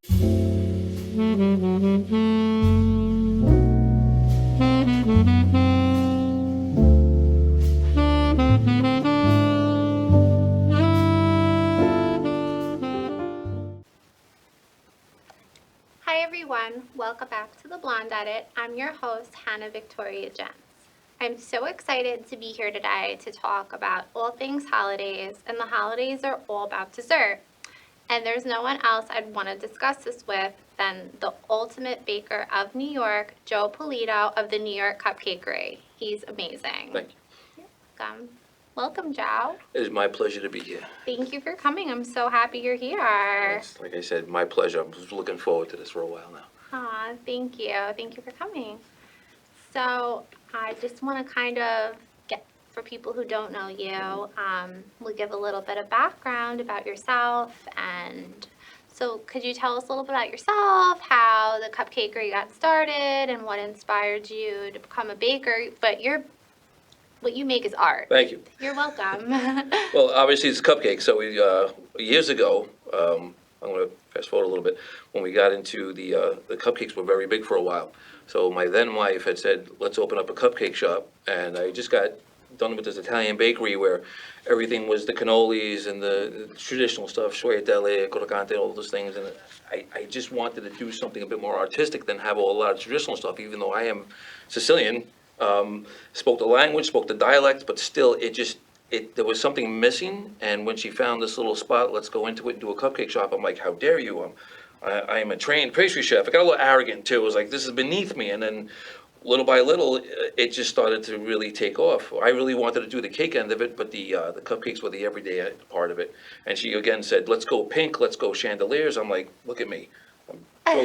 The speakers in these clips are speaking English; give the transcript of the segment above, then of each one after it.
Hi everyone, welcome back to the Blonde Edit. I'm your host, Hannah Victoria Jens. I'm so excited to be here today to talk about all things holidays, and the holidays are all about dessert. And there's no one else I'd want to discuss this with than the ultimate baker of New York, Joe Polito of the New York Cupcakery. He's amazing. Thank you. You're welcome. Welcome, Joe. It is my pleasure to be here. Thank you for coming. I'm so happy you're here. It's, like I said, my pleasure. I'm looking forward to this for a while now. Aw, thank you. Thank you for coming. So I just want to kind of get, for people who don't know you, we'll give a little bit of background about yourself. And so could you tell us a little bit about yourself, how the Cupcakery got started, and what inspired you to become a baker? But what you make is art. Thank you. You're welcome. Well, obviously it's cupcakes. So we years ago, I'm going to fast forward a little bit. When we got into the cupcakes were very big for a while. So my then wife had said, let's open up a cupcake shop, and I just got done with this Italian bakery where everything was the cannolis and the traditional stuff, sfogliatelle, croccante, all those things, and I just wanted to do something a bit more artistic than have a lot of traditional stuff, even though I am Sicilian, spoke the language, spoke the dialect, but still there was something missing. And when she found this little spot, let's go into it and do a cupcake shop, I'm like, how dare you? I am a trained pastry chef. I got a little arrogant too. It was like, this is beneath me. And then little by little, it just started to really take off. I really wanted to do the cake end of it, but the cupcakes were the everyday part of it. And she again said, let's go pink, let's go chandeliers. I'm like, look at me.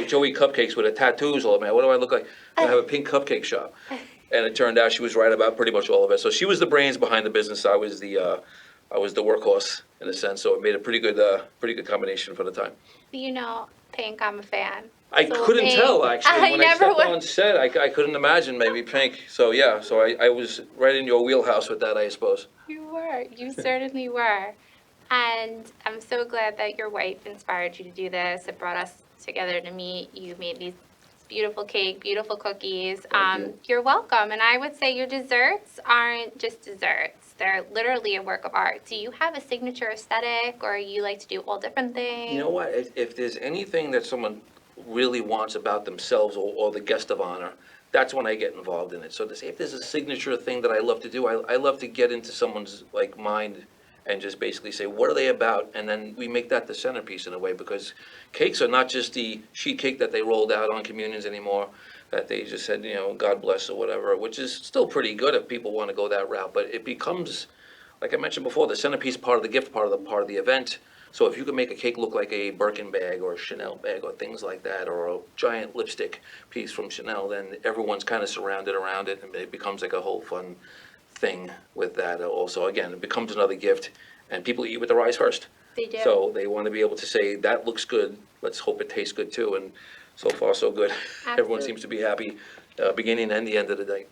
Joey Cupcakes with the tattoos all over me. What do I look like? I have a pink cupcake shop. And it turned out she was right about pretty much all of it. So she was the brains behind the business. I was the workhorse in a sense. So it made a pretty good combination for the time. You know, pink, I'm a fan. I So couldn't pink. tell actually when I never stepped would. on set. I couldn't imagine maybe pink. So yeah, so I was right in your wheelhouse with that, I suppose. You were. You certainly were. And I'm so glad that your wife inspired you to do this. It brought us together to meet. You made these beautiful cake, beautiful cookies. Thank you. You're welcome. And I would say your desserts aren't just desserts. They're literally a work of art. Do you have a signature aesthetic, or you like to do all different things? You know what? If there's anything that someone really wants about themselves or the guest of honor, that's when I get involved in it. So to say if there's a signature thing that I love to do, I love to get into someone's like mind and just basically say, what are they about? And then we make that the centerpiece in a way, because cakes are not just the sheet cake that they rolled out on communions anymore, that they just said, God bless or whatever, which is still pretty good if people want to go that route. But it becomes, like I mentioned before, the centerpiece part of the gift, part of the event. So if you can make a cake look like a Birkin bag or a Chanel bag or things like that, or a giant lipstick piece from Chanel, then everyone's kind of surrounded around it, and it becomes like a whole fun thing with that. Also, again, it becomes another gift, and people eat with their eyes first. They do. So they want to be able to say, that looks good, let's hope it tastes good too, and so far so good. Everyone Absolutely. seems to be happy, beginning and the end of the day.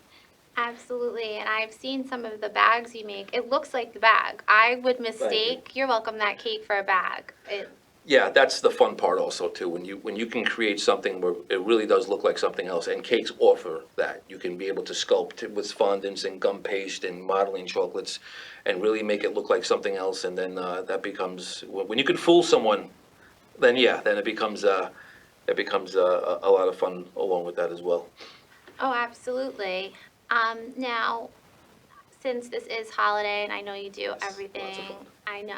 Absolutely. And I've seen some of the bags you make. It looks like the bag. I would mistake, you're welcome, that cake for a bag. Yeah, that's the fun part also too, when you can create something where it really does look like something else, and cakes offer that. You can be able to sculpt it with fondants and gum paste and modeling chocolates and really make it look like something else, and then that becomes, when you can fool someone, then it becomes a lot of fun along with that as well. Oh, absolutely. Now, since this is holiday, and I know you do Yes, lots of everything, fun. I know,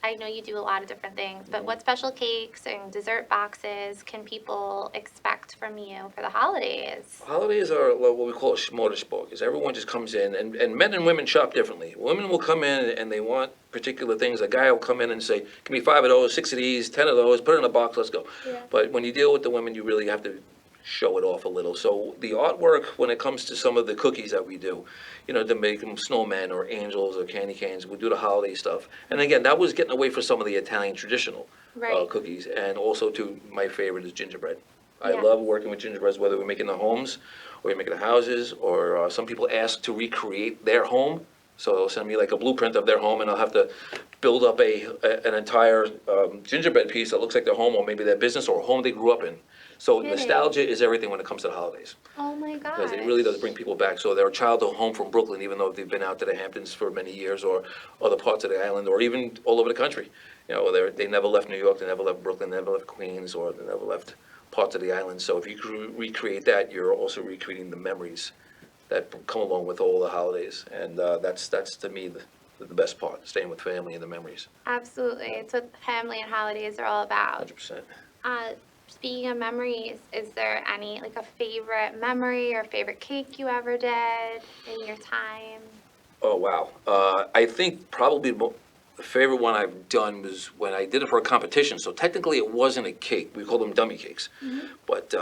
I know you do a lot of different things, but what special cakes and dessert boxes can people expect from you for the holidays? Holidays are what we call a smorgasbord, because everyone just comes in, and men and women shop differently. Women will come in and they want particular things. A guy will come in and say, give me 5 of those, 6 of these, 10 of those, put it in a box, let's go. Yeah. But when you deal with the women, you really have to show it off a little. So the artwork, when it comes to some of the cookies that we do, to make them snowmen or angels or candy canes, we do the holiday stuff. And again, that was getting away from some of the Italian traditional Right. cookies. And also, too, my favorite is gingerbread. I Yeah. love working with gingerbreads, whether we're making the homes or we're making the houses, or some people ask to recreate their home. So they'll send me like a blueprint of their home, and I'll have to build up an entire gingerbread piece that looks like their home, or maybe their business, or a home they grew up in. So Kidding. nostalgia is everything when it comes to the holidays, Oh my because gosh. it really does bring people back. So their childhood home from Brooklyn, even though they've been out to the Hamptons for many years, or other parts of the island, or even all over the country. They never left New York, they never left Brooklyn, they never left Queens, or they never left parts of the island. So if you recreate that, you're also recreating the memories that come along with all the holidays. And that's to me the best part, staying with family and the memories. Absolutely. It's what family and holidays are all about. 100%. Speaking of memories, is there any, like, a favorite memory or favorite cake you ever did in your time? Oh, wow. I think probably the favorite one I've done was when I did it for a competition. So technically it wasn't a cake. We called them dummy cakes. But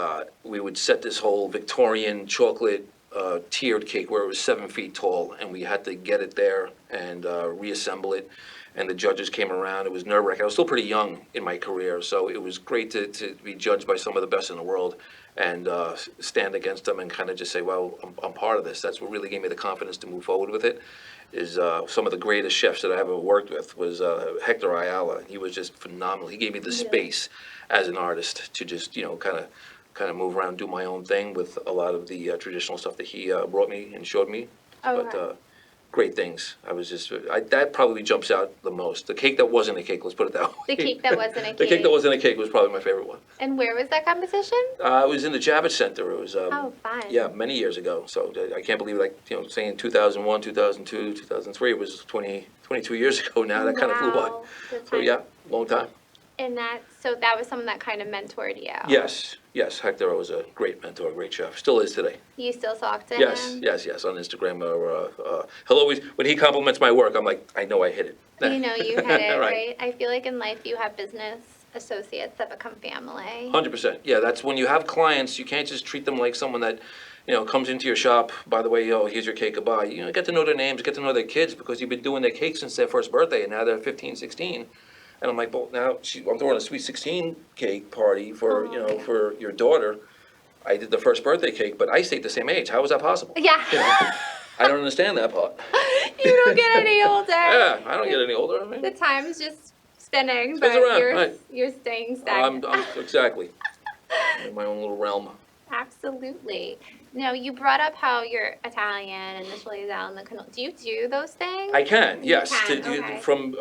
we would set this whole Victorian chocolate tiered cake where it was 7 feet tall, and we had to get it there and reassemble it. And the judges came around. It was nerve-wracking. I was still pretty young in my career, so it was great to be judged by some of the best in the world and stand against them and kind of just say, well, I'm part of this. That's what really gave me the confidence to move forward with it. Is some of the greatest chefs that I ever worked with was Hector Ayala. He was just phenomenal. He gave me the space as an artist to just, kind of move around, do my own thing with a lot of the traditional stuff that he brought me and showed me. Oh, But great things. That probably jumps out the most. The cake that wasn't a cake, let's put it that way. The cake that wasn't a cake. The cake that wasn't a cake was probably my favorite one. And where was that competition? It was in the Javits Center. It was, Oh, fun. yeah, many years ago. So I can't believe, saying 2001, 2002, 2003, it was 22 years ago now. That kind of flew by. Wow. The So time. yeah, long time. And so that was someone that kind of mentored you. Yes, Hector was a great mentor, great chef. Still is today. You still talk to Yes, him? yes, on Instagram. He'll always, when he compliments my work, I'm like, I know I hit it. You know you hit it, Right. right? I feel like in life you have business associates that become family. 100%. Yeah, that's when you have clients, you can't just treat them like someone that, comes into your shop, by the way, here's your cake, goodbye. Get to know their names, get to know their kids, because you've been doing their cake since their first birthday, and now they're 15, 16. And I'm like, well, now I'm throwing a sweet 16 cake party for, for your daughter. I did the first birthday cake, but I stayed the same age. How is that possible? Yeah. I don't understand that part. You don't get any older. Yeah, I don't get any older. I mean, The time's just spinning, Spins but around, right. you're staying stagnant. I'm exactly in my own little realm. Absolutely. Now, you brought up how you're Italian and the chorizo and the cannoli. Do you do those things? I can, You yes. can, okay. From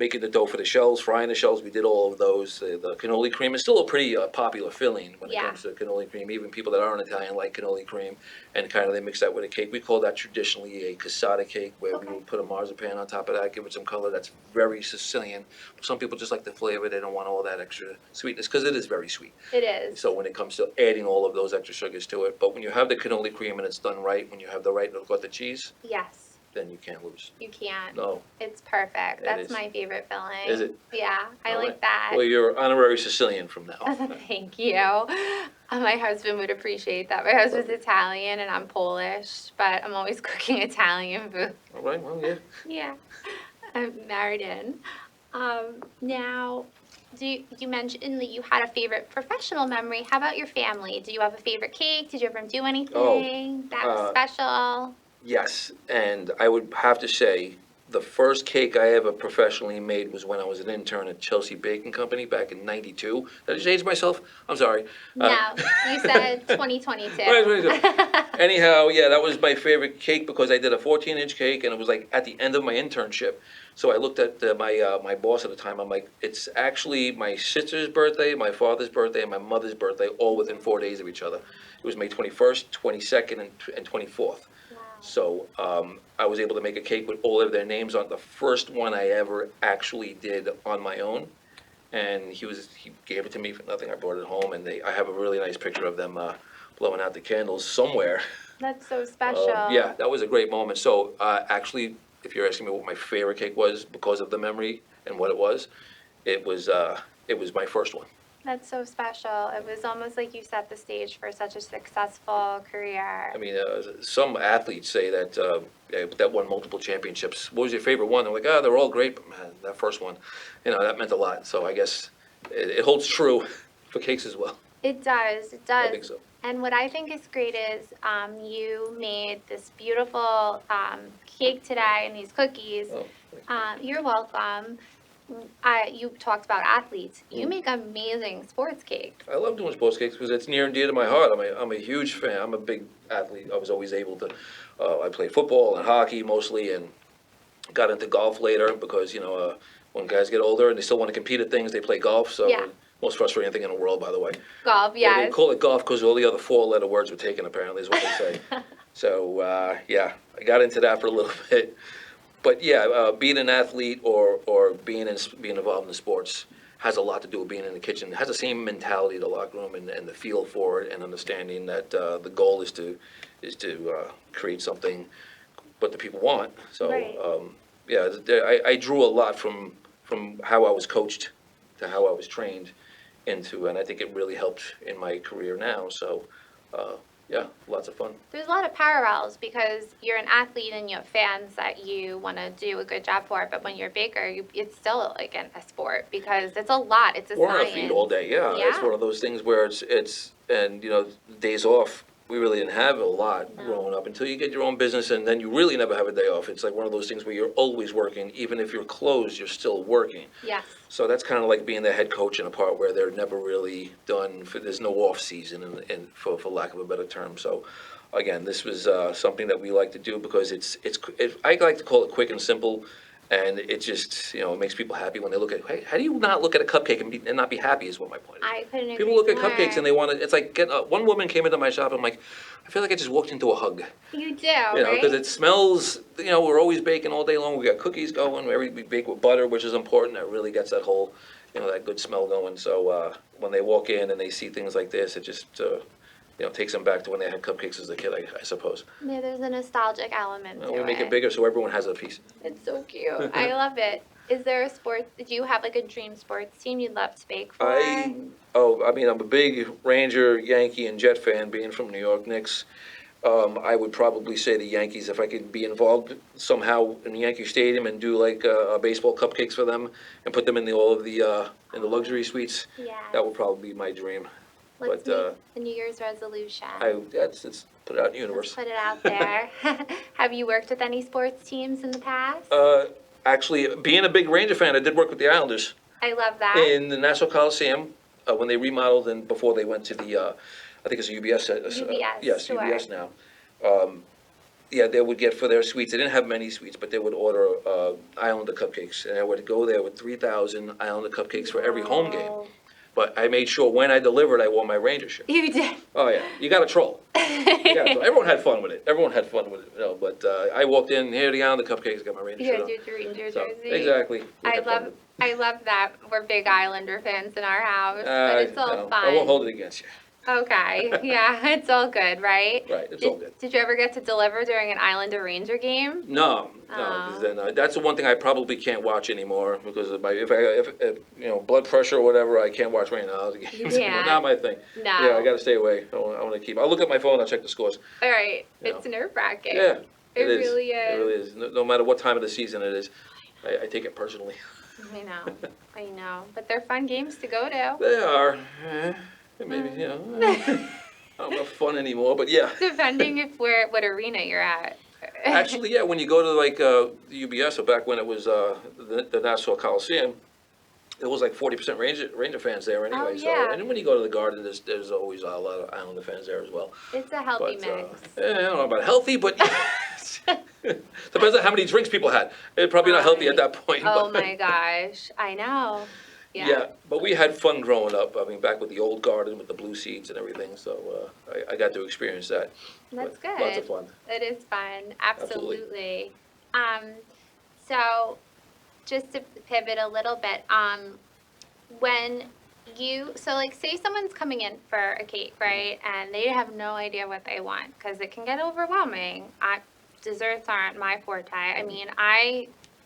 making the dough for the shells, frying the shells, we did all of those. The cannoli cream is still a pretty popular filling when it Yeah. comes to cannoli cream. Even people that aren't Italian like cannoli cream, and kind of they mix that with a cake. We call that traditionally a cassata cake, where we Okay. would put a marzipan on top of that, give it some color. That's very Sicilian. Some people just like the flavor. They don't want all that extra sweetness, because it is very sweet. It is. So when it comes to adding all of those extra sugars to it, but when you have the cannoli cream and it's done right, when you have the right ricotta cheese, Yes, then you can't lose. you can't. No. It's perfect. It That's is. my favorite filling. Is it? Yeah, I All like right. that. Well, you're honorary Sicilian from now. Thank you. My husband would appreciate that. My husband's Italian and I'm Polish, but I'm always cooking Italian food. All right, well, yeah. Yeah, I'm married in. Now, you mentioned that you had a favorite professional memory. How about your family? Do you have a favorite cake? Did you ever do anything that was special? Yes, and I would have to say, the first cake I ever professionally made was when I was an intern at Chelsea Baking Company back in '92. Did I just age myself? I'm sorry. No, you said 2022. Right, 22. Anyhow, yeah, that was my favorite cake because I did a 14-inch cake, and it was like at the end of my internship. So I looked at my boss at the time. I'm like, it's actually my sister's birthday, my father's birthday, and my mother's birthday, all within 4 days of each other. It was May 21st, 22nd, and 24th. So I was able to make a cake with all of their names on it. The first one I ever actually did on my own. And he gave it to me for nothing. I brought it home, and I have a really nice picture of them blowing out the candles somewhere. That's so special. Yeah, that was a great moment. So actually, if you're asking me what my favorite cake was because of the memory and what it was my first one. That's so special. It was almost like you set the stage for such a successful career. I mean, some athletes say that won multiple championships. What was your favorite one? They're like, they're all great, but man, that first one, that meant a lot. So I guess it holds true for cakes as well. It does. It I does. think so. And what I think is great is you made this beautiful cake today and these cookies. Oh, You're welcome. You talked about athletes. You mm. make amazing sports cakes. I love doing sports cakes because it's near and dear to my heart. I'm a huge fan. I'm a big athlete. I was always able to. I played football and hockey mostly, and got into golf later because when guys get older and they still want to compete at things, they play golf. So Yeah. most frustrating thing in the world, by the way. Golf, They yes. call it golf because all the other four-letter words were taken. Apparently, is what they say. So yeah, I got into that for a little bit. But yeah, being an athlete or being involved in the sports has a lot to do with being in the kitchen. It has the same mentality, the locker room, and the feel for it, and understanding that the goal is to create something what the people want. So Right. yeah, I drew a lot from how I was coached to how I was trained into, and I think it really helped in my career now. So uh, yeah, lots of fun. There's a lot of parallels because you're an athlete and you have fans that you want to do a good job for. But when you're a baker, it's still like a sport because it's a lot. It's a We're on our science. feet all day. Yeah, it's Yeah. one of those things where it's and days off. We really didn't have a lot No. growing up until you get your own business, and then you really never have a day off. It's like one of those things where you're always working, even if you're closed, you're still working. Yes. So that's kind of like being the head coach in a part where they're never really done. There's no off season, for lack of a better term. So, again, this was something that we like to do because I like to call it quick and simple, and it just it makes people happy when they look at. Hey, how do you not look at a cupcake and not be happy? Is what my point is. I couldn't agree People look at more. cupcakes and they want to. It's like one woman came into my shop. I'm like, I feel like I just walked into a hug. You do, Because right? it smells. We're always baking all day long. We got cookies going. We bake with butter, which is important. That really gets that whole, that good smell going. So when they walk in and they see things like this, it just, takes them back to when they had cupcakes as a kid, I suppose. Yeah, there's a nostalgic element to We make it. it bigger so everyone has a piece. It's so cute. I love it. Is there a sport? Do you have like a dream sports team you'd love to bake for? I'm a big Ranger, Yankee, and Jet fan, being from New York Knicks. I would probably say the Yankees if I could be involved somehow in the Yankee Stadium and do like baseball cupcakes for them and put them in all of the in the luxury suites. Yeah. That would probably be my dream. Let's but, make a New Year's resolution. Let's put it out in the Let's universe. put it out there. Have you worked with any sports teams in the past? Actually, being a big Ranger fan, I did work with the Islanders I love that. in the Nassau Coliseum when they remodeled and before they went to the I think it's a UBS. UBS, Yes, sure. UBS now. Yeah, they would get for their suites. They didn't have many suites, but they would order Islander cupcakes, and I would go there with 3,000 Islander cupcakes for every home game. Oh. But I made sure when I delivered, I wore my Ranger shirt. You did. Oh yeah, you got to troll. Everyone had fun with it. But I walked in here, the Islander cupcakes, got my Ranger You shirt had on. your Ranger So, jersey. exactly. We had fun with it. I love that we're big Islander fans in our house, but it's all no, fun. I won't hold it against you. Okay, yeah, it's all good, right? Right, it's all good. Did you ever get to deliver during an Islander Ranger game? No, Oh. 'cause then that's the one thing I probably can't watch anymore because of if blood pressure or whatever, I can't watch Rain House games. Yeah. Not my thing. No. Yeah, I got to stay away. I want to keep. I'll look at my phone. I'll check the scores. All right, You it's nerve-wracking. Yeah, It is. really is. It really is. No matter what time of the season it is, I take it personally. I know, but they're fun games to go to. They are. Maybe I don't have fun anymore, but yeah. Depending if what arena you're at. Actually, yeah. When you go to like the UBS, or back when it was the Nassau Coliseum, it was like 40% Ranger fans there anyway. Oh, yeah. So, and then when you go to the Garden, there's always a lot of Islander fans there as well. It's a healthy But mix. I don't know about healthy, but depends on how many drinks people had. It's probably not healthy at that point. Oh but- my gosh, I know. Yeah, but we had fun growing up. I mean, back with the old Garden with the blue seats and everything. So I got to experience that. That's But good. Lots of fun. It is fun, absolutely. Absolutely. So just to pivot a little bit, when so like say someone's coming in for a cake, right? And they have no idea what they want because it can get overwhelming. Desserts aren't my forte. I mean,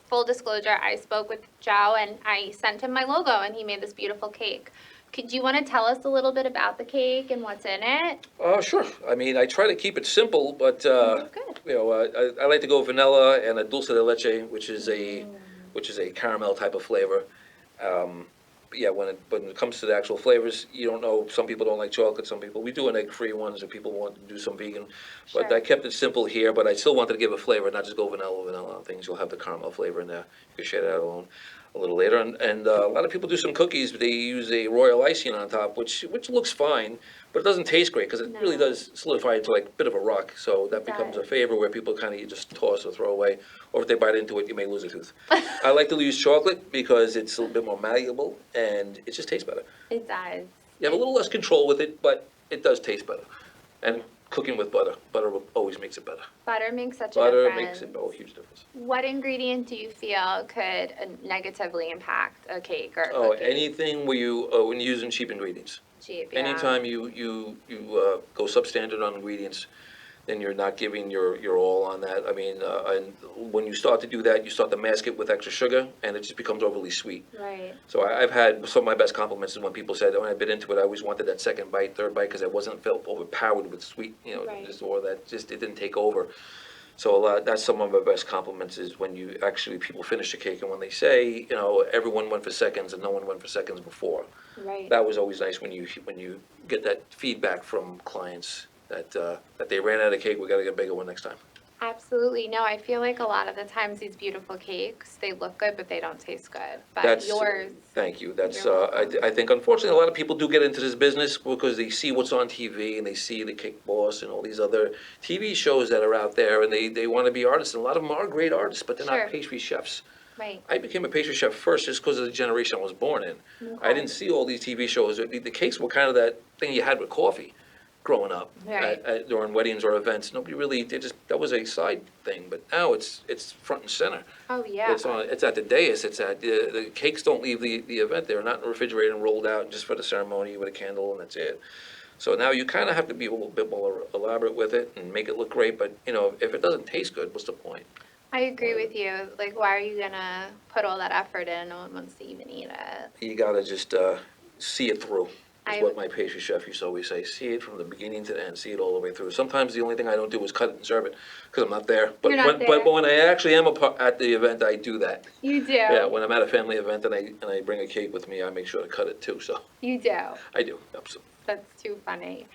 full disclosure, I spoke with Joe and I sent him my logo and he made this beautiful cake. Could you want to tell us a little bit about the cake and what's in it? Sure. I mean, I try to keep it simple, but Good. I like to go vanilla and a dulce de leche, which is a caramel type of flavor. yeah, when it comes to the actual flavors, you don't know, some people don't like chocolate, some people, we do an egg-free ones, or people want to do some vegan. But I Sure. kept it simple here, but I still wanted to give a flavor, not just go vanilla on things. You'll have the caramel flavor in there. You can share that alone a little later. And a lot of people do some cookies, but they use a royal icing on top, which looks fine, but it doesn't taste great, because it really No, does solidify into like a bit of a rock. So it that becomes a does. favor where people kind of just toss or throw away, or if they bite into it, you may lose a tooth. I like to use chocolate because it's a little bit more malleable and it just tastes better. It does. You have a little less control with it, but it does taste better. And cooking with butter always makes it better. Butter makes such a Butter difference. makes it a huge difference. What ingredient do you feel could negatively impact a cake or a Oh, cookie? anything where when you're using cheap ingredients. Cheap, yeah. Anytime you go substandard on ingredients, then you're not giving your all on that. I mean, and when you start to do that, you start to mask it with extra sugar, and it just becomes overly sweet. Right. So I've had some of my best compliments is when people said, when I bit into it, I always wanted that second bite, third bite, because I wasn't felt overpowered with sweet, Right. just, or that just, it didn't take over. So that's some of my best compliments, is when you actually, people finish the cake, and when they say, everyone went for seconds and no one went for seconds before. Right. That was always nice when you get that feedback from clients that they ran out of cake, we gotta get a bigger one next time. Absolutely. No, I feel like a lot of the times these beautiful cakes, they look good, but they don't taste good. But That's, yours, thank you. That's, You're I, welcome. I think unfortunately, a lot of people do get into this business because they see what's on TV and they see the Cake Boss and all these other TV shows that are out there, and they want to be artists, and a lot of them are great artists, but they're Sure. not pastry chefs. Right. I became a pastry chef first just because of the generation I was born in. I Okay. didn't see all these TV shows. The cakes were kind of that thing you had with coffee growing up, Right. during weddings or events. Nobody really, that was a side thing, but now it's front and center. Oh, yeah. It's at the dais, the cakes don't leave the event, they're not in the refrigerator and rolled out just for the ceremony with a candle, and that's it. So now you kind of have to be a little bit more elaborate with it and make it look great, but, if it doesn't taste good, what's the point? I agree with you. Like, why are you gonna put all that effort in? No one wants to even eat it. You gotta just see it through, is I- what my pastry chef used to always say. See it from the beginning to the end, see it all the way through. Sometimes the only thing I don't do is cut it and serve it, because I'm not there. But You're not but there. when I actually am at the event, I do that. You do. Yeah, when I'm at a family event and I bring a cake with me, I make sure to cut it too, so You do. I do, absolutely. That's too funny.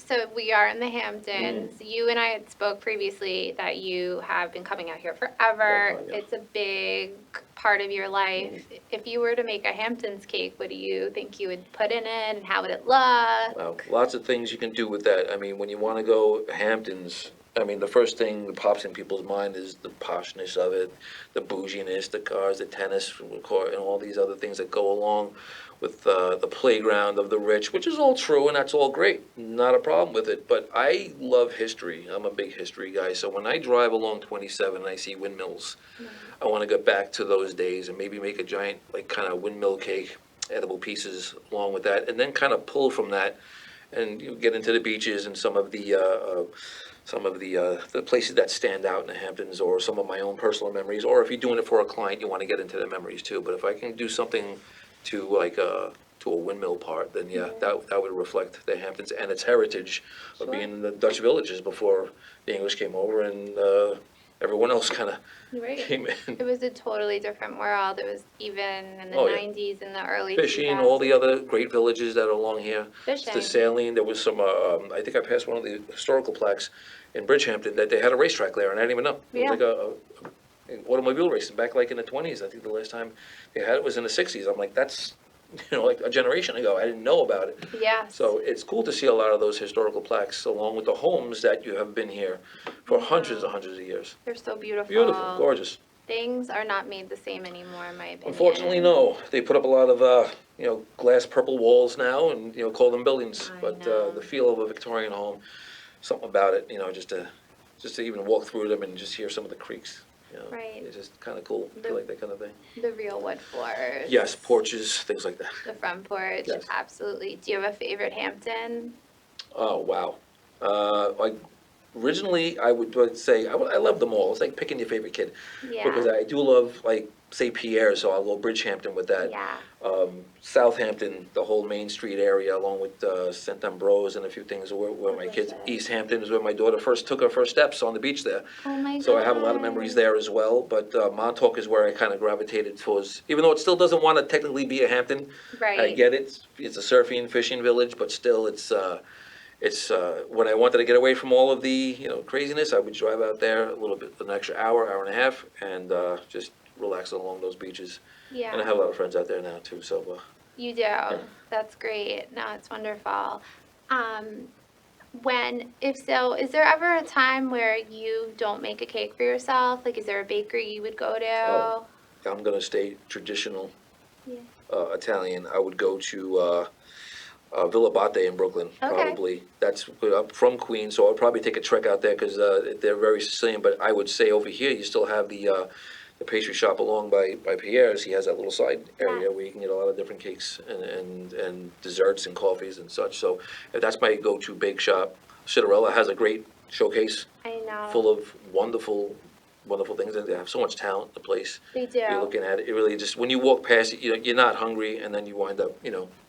So we are in the Hamptons. You and I had spoke previously that you have been coming out here forever. Yeah. It's a big part of your life. If you were to make a Hamptons cake, what do you think you would put in it, and how would it look? Well, lots of things you can do with that. I mean, when you want to go Hamptons, I mean, the first thing that pops in people's mind is the poshness of it, the bouginess, the cars, the tennis court, and all these other things that go along with the playground of the rich, which is all true, and that's all great. Not a problem with it. But I love history. I'm a big history guy. So when I drive along 27 and I see windmills, I want to get back to those days and maybe make a giant, like, kind of windmill cake, edible pieces along with that, and then kind of pull from that, and you get into the beaches and some of the places that stand out in the Hamptons, or some of my own personal memories. Or if you're doing it for a client, you want to get into the memories too. But if I can do something to to a windmill part, then yeah, that would reflect the Hamptons and its heritage of Sure. being in the Dutch villages before the English came over, and everyone else kind of Right. came It in. was a totally different world. It was even in the Oh, yeah. 90s, in the early Fishing, 2000s. all the other great villages that are along here. Fishing. The sailing, there was some, I think I passed one of the historical plaques in Bridgehampton that they had a racetrack there, and I didn't even know. It Yeah. was like a automobile racing back like in the 20s. I think the last time they had it was in the 60s. I'm like, that's, like a generation ago. I didn't know about it. Yes. So it's cool to see a lot of those historical plaques along with the homes that you have been here for hundreds of years. They're so beautiful. Beautiful, gorgeous. Things are not made the same anymore, in my opinion. Unfortunately, no. They put up a lot of, glass purple walls now and, call them buildings. I But know. the feel of a Victorian home, something about it, just to even walk through them and just hear some of the creaks. Right. It's just kind of cool. I like that kind of thing. The real wood floors. Yes, porches, things like that. The front porch. Yes. Absolutely. Do you have a favorite Hampton? Oh, wow. Like, originally, I would say, I love them all. It's like picking your favorite kid. Yeah. Because I do love, like, say Pierre, so I'll go Bridgehampton with that. Yeah. Southampton, the whole Main Street area, along with St. Ambrose and a few things where my kids. Delicious. East Hampton is where my daughter first took her first steps on the beach there. Oh my So I have a lot of memories God. there as well. But Montauk is where I kind of gravitated towards, even though it still doesn't want to technically be a Hampton. I Right. get it. It's a surfing, fishing village, but still, it's when I wanted to get away from all of the craziness, I would drive out there a little bit, an extra hour, hour and a half, and just relax along those beaches. And I Yeah. have a lot of friends out there now too. So You do. That's great. No, it's wonderful. Um, if so, is there ever a time where you don't make a cake for yourself? Like, is there a bakery you would go to? Oh. I'm gonna stay traditional Yeah. Italian. I would go to Villa Bate in Brooklyn, Okay. probably. That's good. I'm from Queens, so I'd probably take a trek out there because they're very Sicilian. But I would say over here, you still have the pastry shop along by Pierre's. He has that little side area Yeah. where you can get a lot of different cakes and desserts and coffees and such. So if that's my go-to bake shop. Citarella has a great showcase I know. full of wonderful, wonderful things, and they have so much talent. The place. They do. You're looking at it, it really just, when you walk past it, you're not hungry, and then you wind up,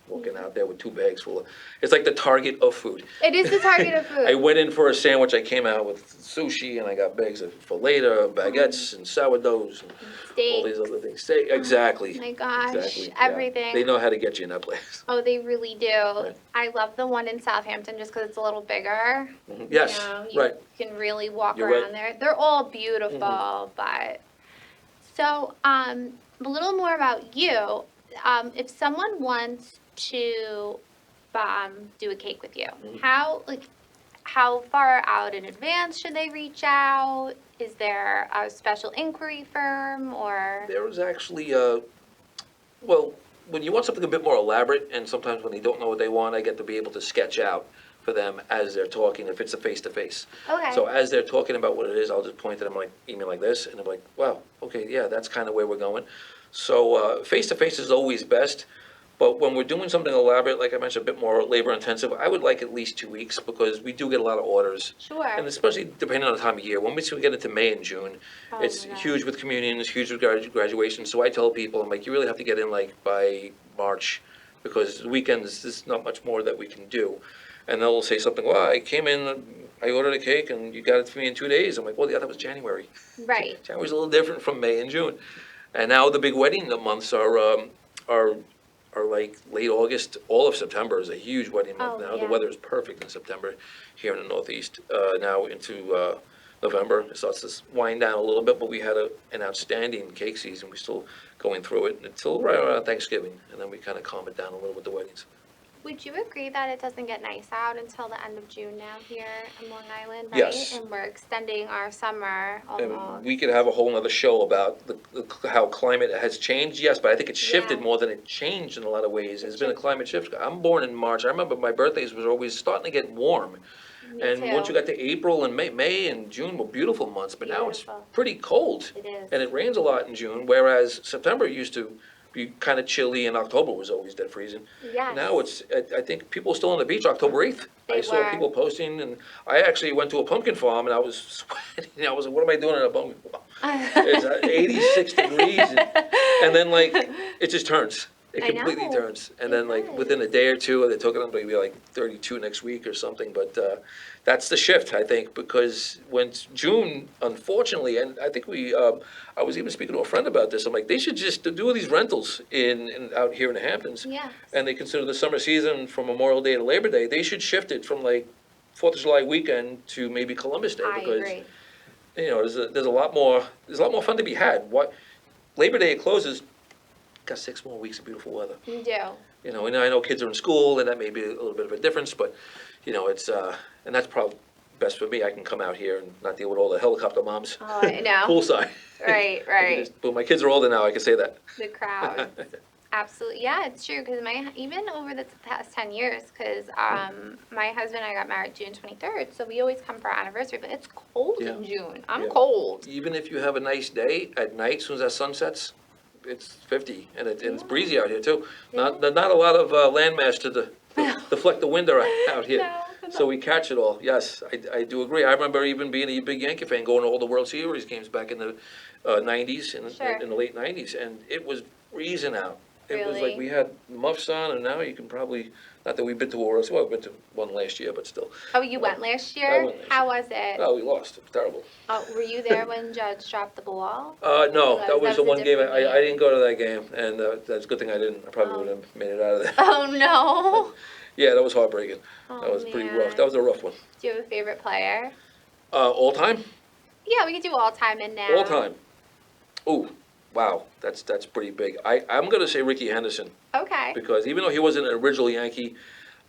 walking out there with 2 bags full of, it's like the Target of food. It is the target of I food. went in for a sandwich, I came out with sushi, and I got bags of filet, baguettes, and sourdoughs, and all these Steaks. other things. Exactly. Oh my gosh, Exactly, yeah. everything. They know how to get you in that place. Oh, they really do. Right. I love the one in Southampton just because it's a little bigger. Yes, You right. can really walk You're around right. there. They're all beautiful, but so a little more about you. If someone wants to do a cake with you, how far out in advance should they reach out? Is there a special inquiry firm or? There was actually, well, when you want something a bit more elaborate, and sometimes when they don't know what they want, I get to be able to sketch out for them as they're talking, if it's a face-to-face. Okay. So as they're talking about what it is, I'll just point to them like, email like this, and I'm like, wow, okay, yeah, that's kind of where we're going. So face-to-face is always best, but when we're doing something elaborate, like I mentioned, a bit more labor-intensive, I would like at least 2 weeks, because we do get a lot of orders. Sure. And especially depending on the time of year, when we get into May and June, Oh it's my God. huge with communions, huge with graduation. So I tell people, I'm like, you really have to get in like by March, because the weekends, there's not much more that we can do. And they'll say something, well, I came in, I ordered a cake, and you got it for me in 2 days. I'm like, well, yeah, that was January. Right. January's a little different from May and June. And now the big wedding months are like late August. All of September is a huge wedding month Oh, now. yeah. The weather is perfect in September here in the Northeast. Now into November, it starts to wind down a little bit, but we had an outstanding cake season. We're still going through it until right around Thanksgiving, and then we kind of calm it down a little with the weddings. Would you agree that it doesn't get nice out until the end of June now here in Long Island, right? Yes. And we're extending our summer And almost. we could have a whole nother show about how climate has changed, yes, but I think it's shifted Yeah. more than it changed in a lot of ways. There's been a climate shift. I'm born in March. I remember my birthdays was always starting to get warm. Me And too. once you got to April and May and June were beautiful months, but now it's Beautiful. pretty cold. It is. And it rains a lot in June, whereas September used to be kind of chilly, and October was always dead freezing. Yes. Now I think people are still on the beach October 8th. I They saw were. people posting, and I actually went to a pumpkin farm, and I was sweating. I was like, what am I doing in a pumpkin farm? It's 86 degrees, and then like, it just turns. It I completely know. turns. And It then like, does. within a day or two, they took it up to maybe like 32 next week or something, but that's the shift, I think, because when June, unfortunately, and I think I was even speaking to a friend about this, I'm like, they should just do these rentals out here in the Hamptons. Yes. And they consider the summer season from Memorial Day to Labor Day, they should shift it from like 4th of July weekend to maybe Columbus Day. I Because, agree. there's a lot more fun to be had. Labor Day it closes, got 6 more weeks of beautiful weather. You do. And I know kids are in school, and that may be a little bit of a difference, but, it's, and that's probably best for me. I can come out here and not deal with all the helicopter moms Oh, I know. poolside. Right, right. But my kids are older now, I can say that. The crowd. Absolutely. Yeah, it's true. Because even over the past 10 years, because my husband and I got married June 23rd, so we always come for our anniversary, but it's cold in June. I'm Yeah. cold. Even if you have a nice day, at night, as soon as that sun sets, it's 50, and it's breezy out here too. Not a lot of landmass to deflect the wind out here. No, So we catch it all. Yes, I do agree. I remember even being a big Yankee fan, going to all the World Series games back in the 90s, Sure. in the late 90s, and it was freezing out. It was like Really? we had muffs on, and now you can probably, not that we've been to a World Series, well, we've been to one last year, but still. Oh, you went last I year? went last How year. was it? Oh, we lost. It was terrible. Oh, were you there when Judge dropped the ball? No, that was the a one game, different I didn't go to that game, and that's a good thing I didn't. I probably Oh. would have made it out of there. Oh, no. Yeah, that was heartbreaking. Oh, That was pretty rough. man. That was a rough one. Do you have a favorite player? All time? Yeah, we could do all time and now. All time. Ooh, wow, that's pretty big. I'm gonna say Ricky Henderson, Okay. because even though he wasn't an original Yankee,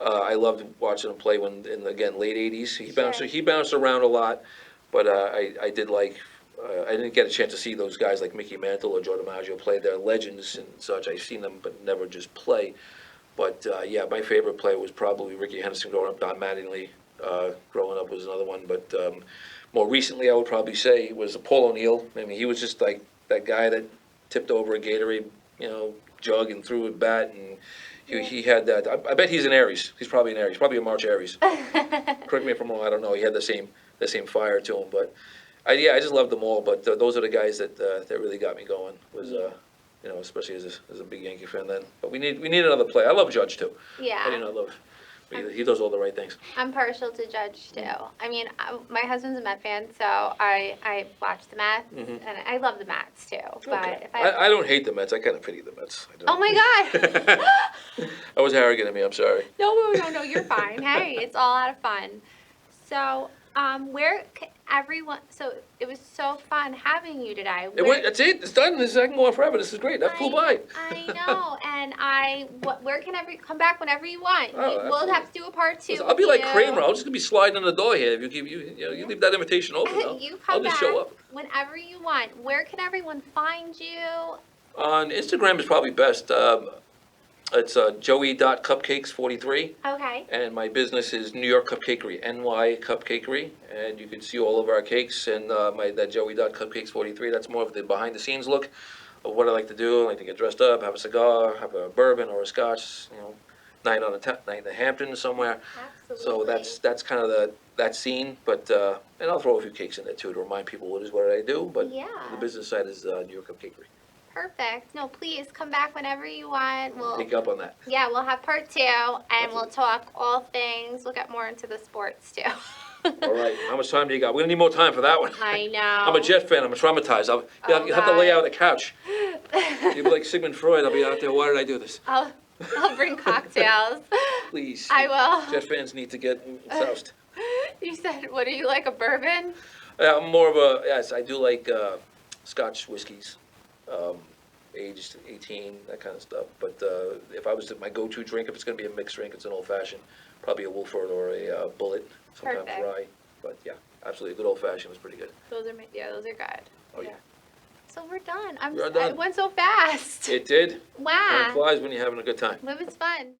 I loved watching him play when, in, again, late 80s. Sure. He bounced around a lot, but I did like, I didn't get a chance to see those guys like Mickey Mantle or Joe DiMaggio play. They're legends and such. I've seen them, but never just play. But yeah, my favorite player was probably Ricky Henderson growing up. Don Mattingly growing up was another one. But more recently, I would probably say was Paul O'Neill. I mean, he was just like that guy that tipped over a Gatorade, jug and threw a bat, and he had that. I bet he's an Aries. He's probably an Aries. Probably a March Aries. Correct me if I'm wrong. I don't know. He had the same fire to him. But I just loved them all. But those are the guys that really got me going. Was especially as a big Yankee fan then. But we need another player. I love Judge too. Yeah. I love. He does all the right things. I'm partial to Judge too. I mean, my husband's a Met fan, so I watch the Mets, and I love the Mets too. But Okay. if I I don't hate the Mets. I kind of pity the Mets. I don't. oh my God. That was arrogant of me. I'm sorry. No, you're fine. Hey, it's all out of fun. So, so it was so fun having you today. That's it. It's done. This is, I can go on forever. This is great. That flew by. I know, and where can come back whenever you want. Oh, We'll absolutely. have to do a part 2. Listen, I'll be with like you. Kramer. I'm just gonna be sliding in the door here. If you leave that invitation open, You I'll come just back show up. whenever you want. Where can everyone find you? On Instagram is probably best. It's joey.cupcakes43, Okay. and my business is New York Cupcakery, NY Cupcakery, and you can see all of our cakes and that joey.cupcakes43. That's more of the behind the scenes look of what I like to do. I like to get dressed up, have a cigar, have a bourbon or a scotch, night in the Hampton somewhere. Absolutely. So that's kind of that scene, but and I'll throw a few cakes in there too to remind people what I do. But Yeah. the business side is New York Cupcakery. Perfect. No, please come back whenever you want. Take you up on that. Yeah, we'll have part 2, and we'll talk all things. We'll get more into the sports too. All right. How much time do you got? We're gonna need more time for that one. I know. I'm a Jet fan. I'm traumatized. You'll have to lay out on the couch. You'll be like Sigmund Freud. I'll be out there. Why did I do this? I'll bring cocktails. Please. I will. Jet fans need to get soused. You said, what are you, like a bourbon? I'm more of a, yes, I do like Scotch whiskeys, aged 18, that kind of stuff. But if I was my go-to drink, if it's going to be a mixed drink, it's an old-fashioned, probably a Wolford or a Bullet, sometimes Perfect. rye. But yeah, absolutely, a good old-fashioned was pretty good. Those are good. Oh, yeah. So we're done. We are done. It went so fast. It did. Time Wow. flies when you're having a good time. It was fun.